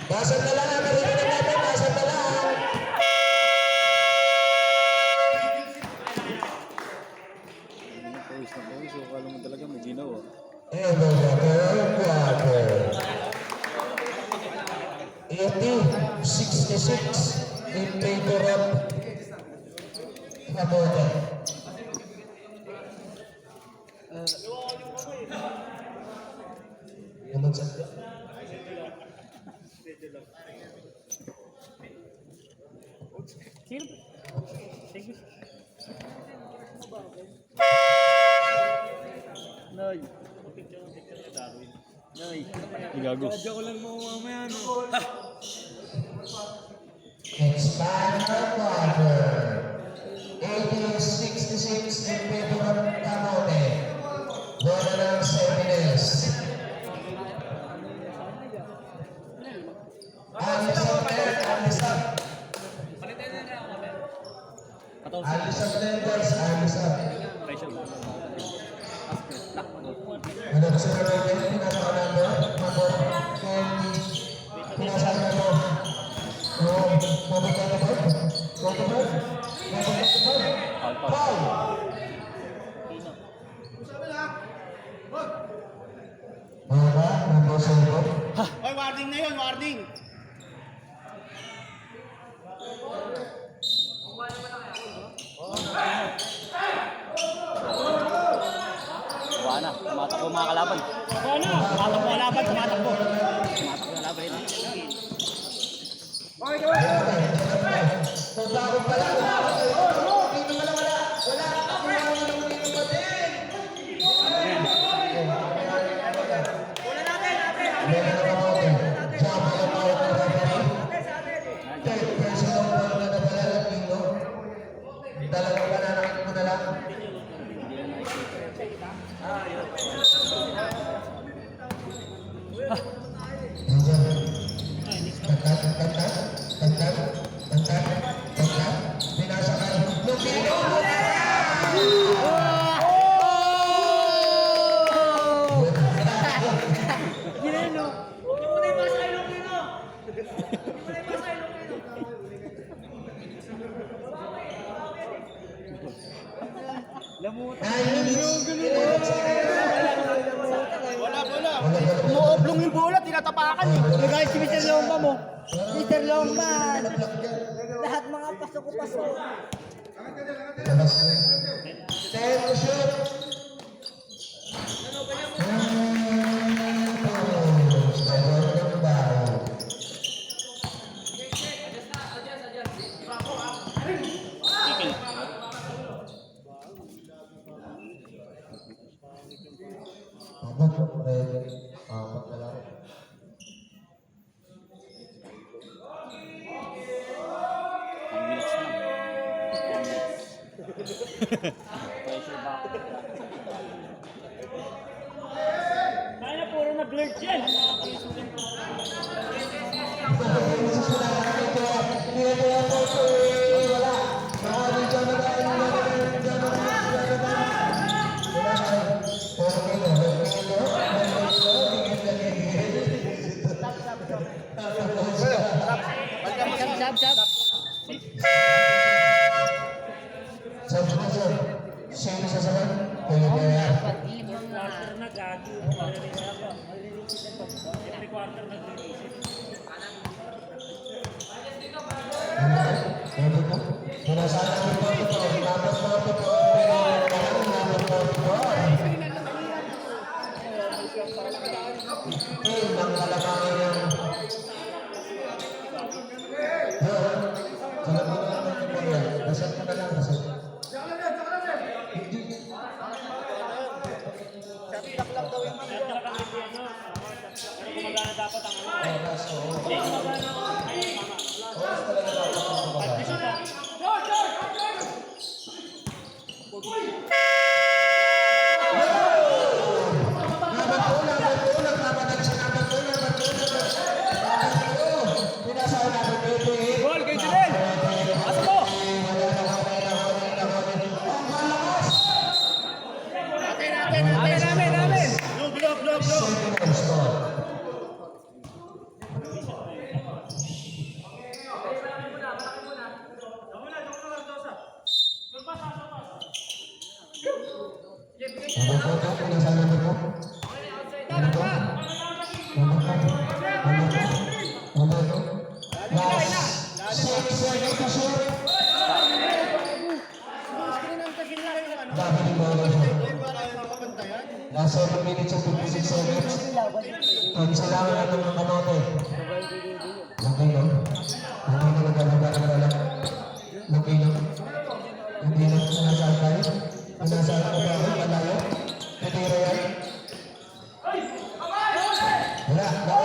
Basan na lang. Maririnig natin. Basan na lang. Pawis na pawis. So, akala mo talaga may ginaw ah. And the water. 80-66 in favor of Hamota. Naman sa Noy. Picture niya Darwin. Noy. Gago. Sadya ko lang mo mamaya, no? It's final quarter. 80-66 in favor of Camote. Bola ng Sentinels. Alisap Lenders, alisap. Alisap Lenders, alisap. Ano ba sila rin? Pinasa-number? Number 20. Pinasa-number? Foul! Bola, number 5. Oy, warning na yun, warning! Buwana, tumatakbo mga kalaban. Ano? Tumatakbo ang laban, tumatakbo. Tumatakbo na laban yun. Pagbago pala. Dito wala. Dalawang banana mo na lang. Umuoblong yung bola, tinatapakan eh. Guys, si Mr. Lomba mo. Mr. Lomba. Lahat mga pasok-pasok. Time to shoot. Pressure back. Kaya na puro na-blurred yan. Sab. Sino sa saban? Kaya Quarter na gago. Every quarter na gumagana dapat ang Gol, kay Janel! Pasok mo! Namin! Nasa 7 minutes and 56 seconds. Ang isa lang natin ng Camote. Okay, no? Okay na naglalagay. Okay, no? Hindi na sinasal tayo. Sinasal ko ba ako? Malayo? Katira yan? Wala.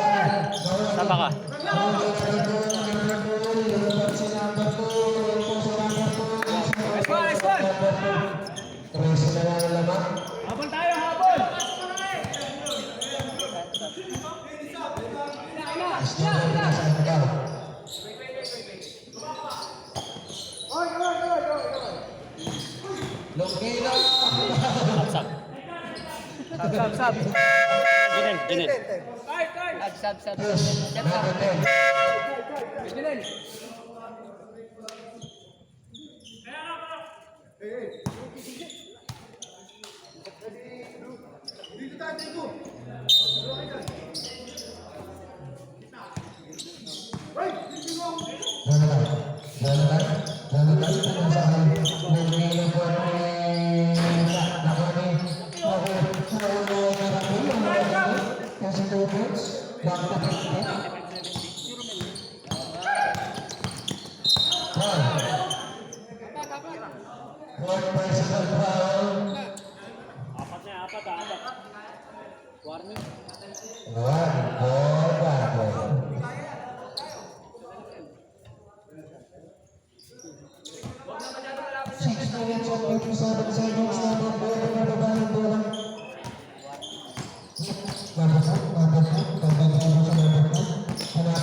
Sab. Janel, Janel. Sab. Push. Number 10. One personal foul. Apat. Warning. One ball back. 6 minutes and 57 seconds na ang bola na babaeng bola. Hanapan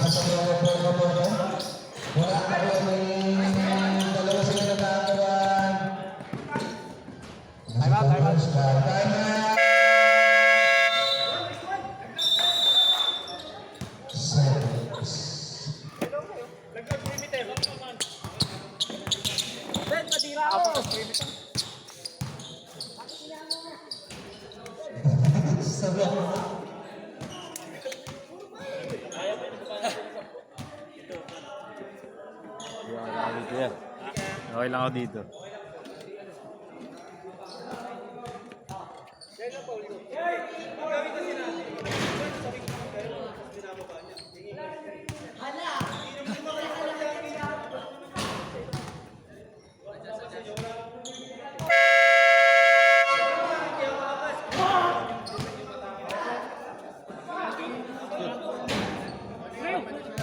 sa mga bola. Wala ka rin, may dalawa sila nagkakaroon. Time out. Time out. Seconds. Ben, matira ako. Sabi ako. Okay lang ako dito.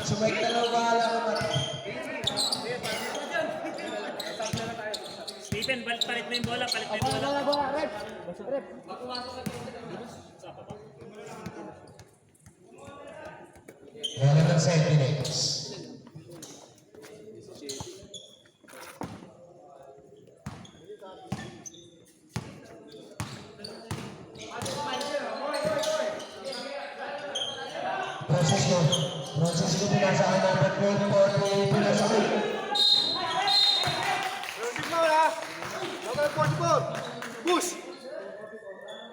Sumay ka lang bahala ka man. Stephen, palit mo yung bola, palit mo yung bola. Rep. Wala ng 7 minutes. Francisco pinasahan natin 12-40 pinasahan. Push!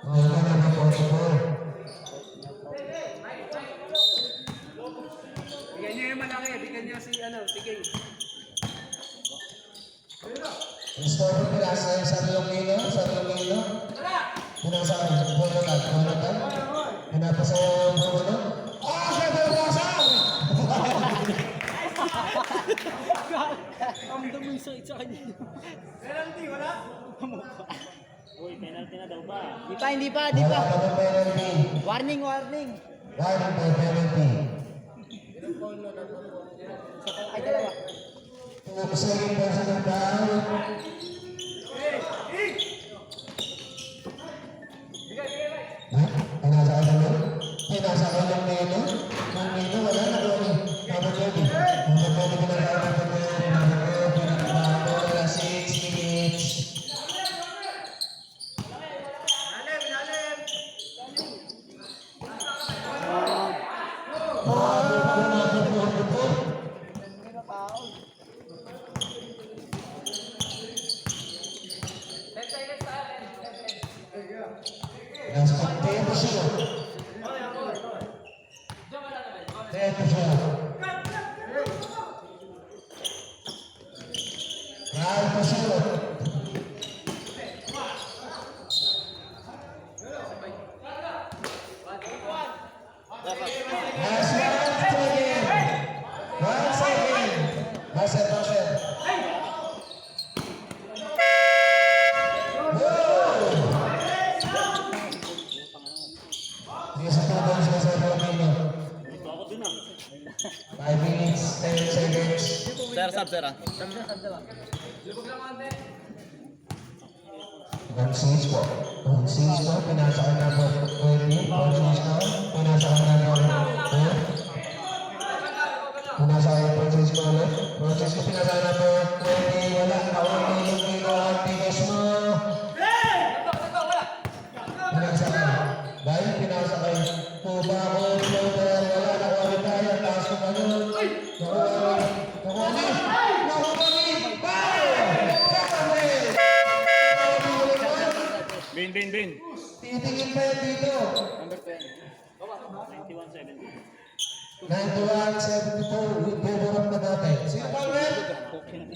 Wala na ng 44. Bigyan niyo yung malaki. Bigyan niyo si Tigay. Restore pinasa sa Ilongino. Pinasahan, Bonotag. Pinapasa yung Bono. Siya pinapasa! Ang dami sa kanya. Uy, penalty na daw ba? Hindi pa. Wala ka ng penalty. Warning. Warning by penalty. Ay, dalawa. Second personal foul. Pinasa ka ng Nino. Ng Nino, wala na doon. Number 20. Number 20 pinasa ka ng Nino. Wala 6 minutes. Last 10 to shoot. 10 to shoot. Foul to shoot. Last 1 second. Buzzer. Yes, ito daw siya sa Filipino. Ito ako dun ah. 5 minutes, 10 seconds. Sir. Francisco, pinasa ka na po 20. Francisco, pinasa ka na po 4. Pinasa ka na Francisco ulit. Francisco, pinasa ka na po 20. Wala, kaunti yung dito ang bigas mo. Pinasa ka. Ben. Titingin pa yan dito. Number 20. 91-70. 91-72 with favor of Tagaytay. Sino pa rin? Okay na.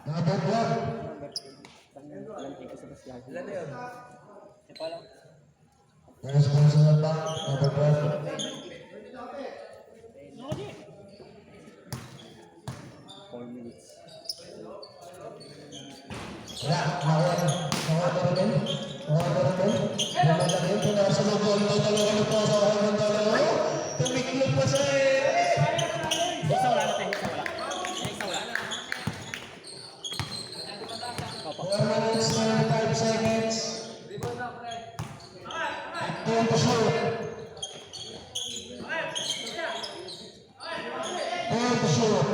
Number 12. Lantik ko sa basyahan. Ilan na yun? Di pa lang. First personal back. Number 12. No, di. 4 minutes. Wala. Nakawala rin. Namalagay po na sa loob. Talaga na po sa mga dalawa. Tumiklop pa siya eh. Isa wala natin. Isa wala. 4 minutes, 25 seconds. 10 to shoot. 10 to shoot.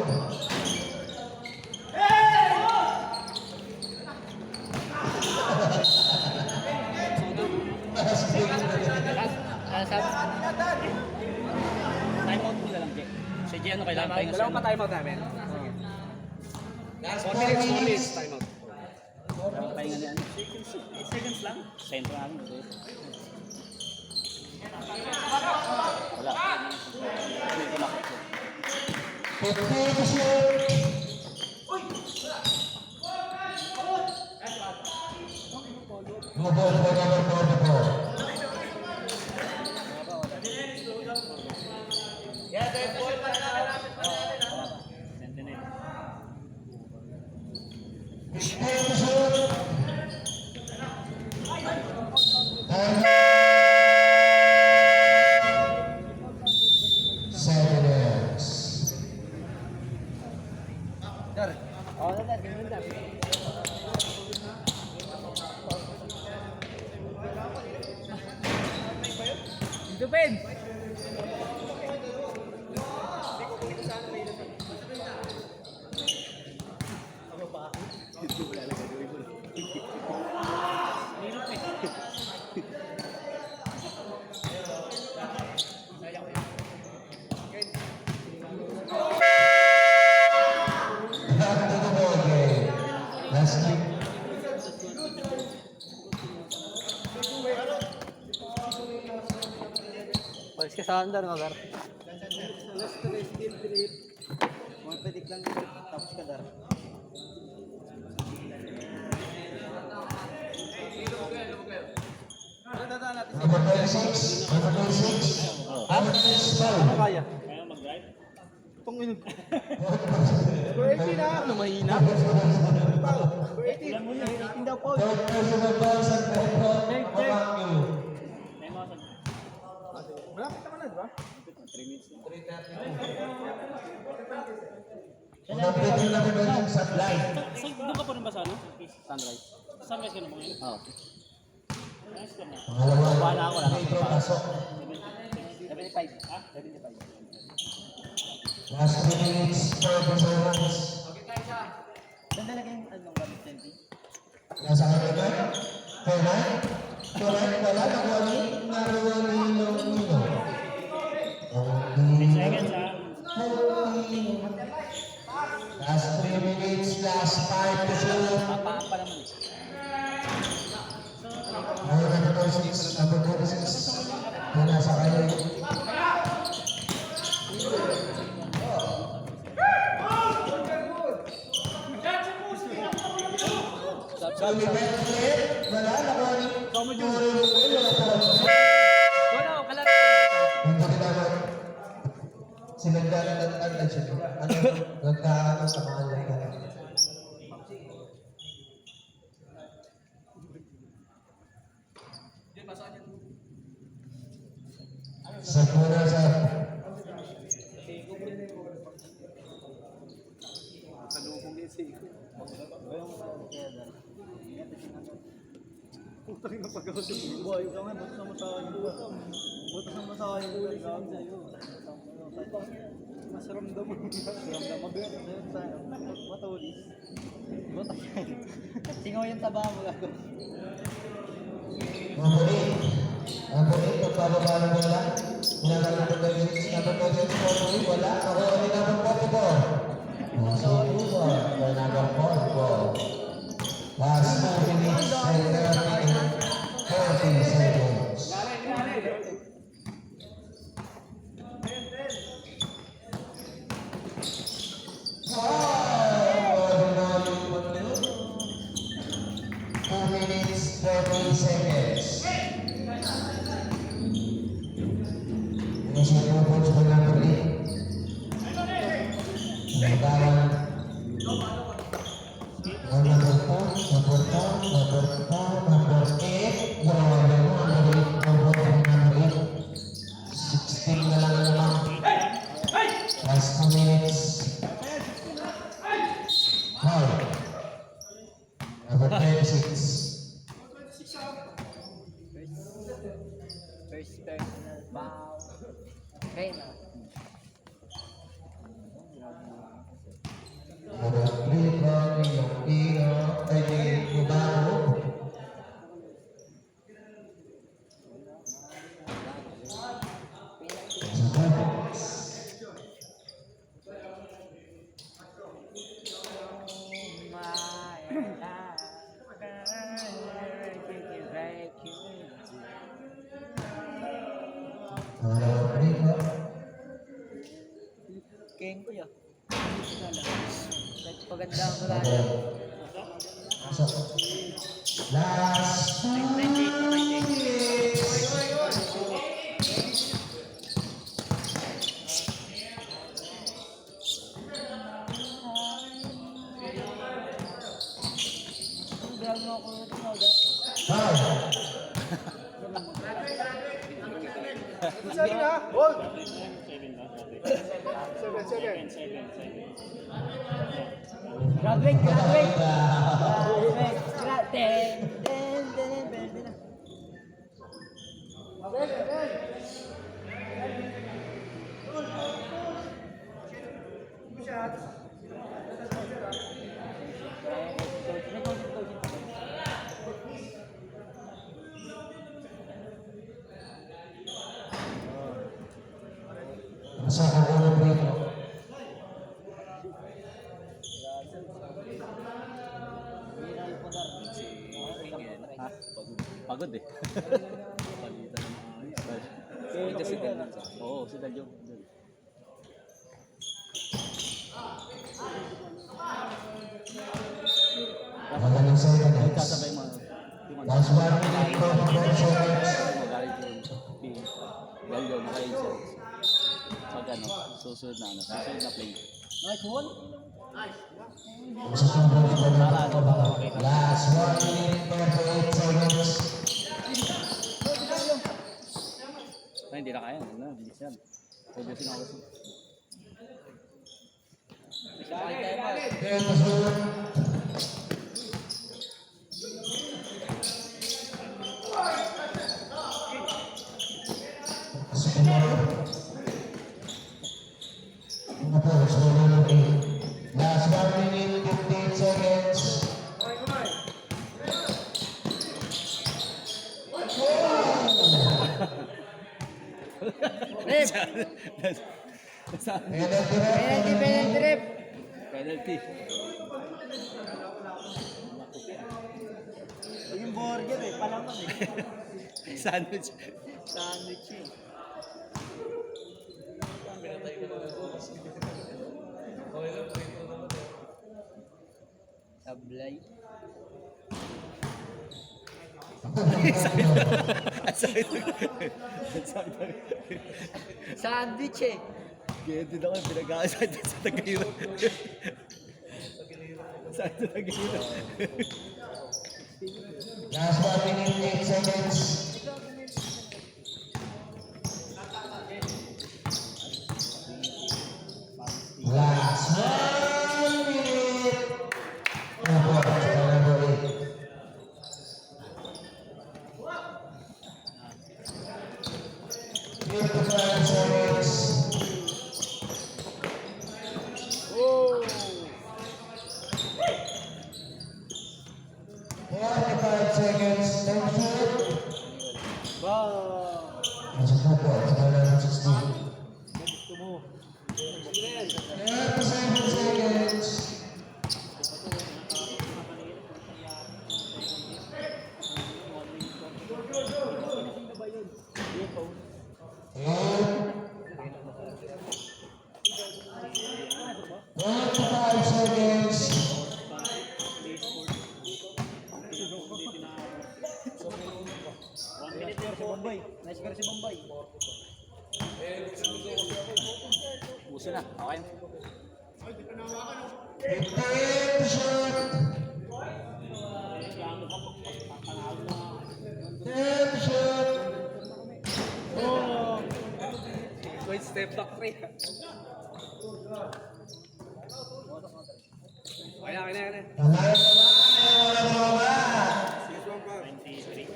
Sabi. Time out mo na lang, Jay. Si Jay, ano kailangan tayo Dalawa pa timeout namin. Last 4 4 minutes, minutes. timeout. Kailangan tayo nga niyan. 8 seconds lang. Sentro namin. Wala. Hindi ko makita. 15 to shoot. No ball for number 44. Sentinel. 15 to shoot. And 7 minutes. Oo, na, ganun lang. Dito, Ben! Back to the ball game. Last kick. Palis ka sa under, Magar. Number 26. Number 26. Number 26. Foul. Kaya. Kaya mag-drive. Ano, mahina? Third personal foul sa Pedro Mamangyo. May mga sag- Unang pwede na naman yung supply. Doon ka pa rin ba sa ano? Sunrise. Sunrise ka na ba ngayon? Oo. Nice ka na. Pangalawa. Wala ako, wala ako. Pedro pasok. 75. Ah? 75. Last 3 minutes. 4 seconds. Ganda lagi yung ano, gamit 20. Nasa kanya na? Kailan? Wala. Nakuha ni Naruwa ni Nino. 6 seconds ha. Last 3 minutes. Last 5 to shoot. Papaan pa naman eh. Number 6. Number 46. Yung nasa kanya. Sabi ba yung ulit? Wala, nakuha ni Wala, wala. Hindi kita naman. Sinagdanan ng siya. Ano, nagkaano sa mga lang. Sa muna sa Singaw yung taba mo gago. Number 8, pagpababa ng bola. Number 36, number 36, wala. Nakuha ni number 44. Nasa 2 for number 44. Last 2 minutes. Last 2 minutes. Foul. Number 26. First personal foul. Okay na. Number 3 from Ilocano. Ay, di Cubano. Number 3 from King ko yun. Paganda ang balada. Last 2 minutes. Grabe mo ako ito mo. Foul. Seven ba? Graduate, graduate. Graduate. Ten, ten, ten, ten, ten. Sa kaulong dito. Pagod eh. Palitan ng mga stars. Ito si Del. Oo, si Del yung. Magaling sa ito. Kasabay mga. Last 1 minute from 4 seconds. Magalit yung Del yung naka-8 Pag ano, susunod na play. Nice one. Susunod ko na ito. Last 1 minute from 8 seconds. Ay, hindi na kaya. Hindi na, bilis yan. Produce na ako. Kaya susunod. Last 1 minute, 15 seconds. Penalty, penalty rep. Penalty. Yung burger eh, palaman eh. Sandwich. Sandwich eh. Sablay. Sandwich eh. Kaya din ako pinag-aasad sa Tagayro. Saan sa Tagayro? Last 1 minute, 8 seconds. Last 1 minute. Number 8. 55 seconds. Oh! 45 seconds. Time shoot. Wow! Nasa 2 points. Para ng 16. Gusto mo. 37 seconds. And 25 seconds. Si Bombay. Nice girl si Bombay. Uso na. Okay. 15 shot. 10 shot. Oh! Wait, step back 3. Kaya. Umayos naman, walang bumaba. 23.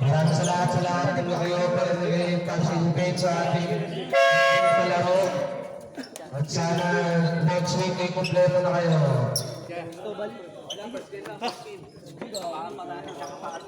Maraming salamat sa lahat ng kayo para nag-participate sa ating palaro. At sana next week ay kumpleto na kayo. Wala, first game lang. 15. Baka marami siya kapakas.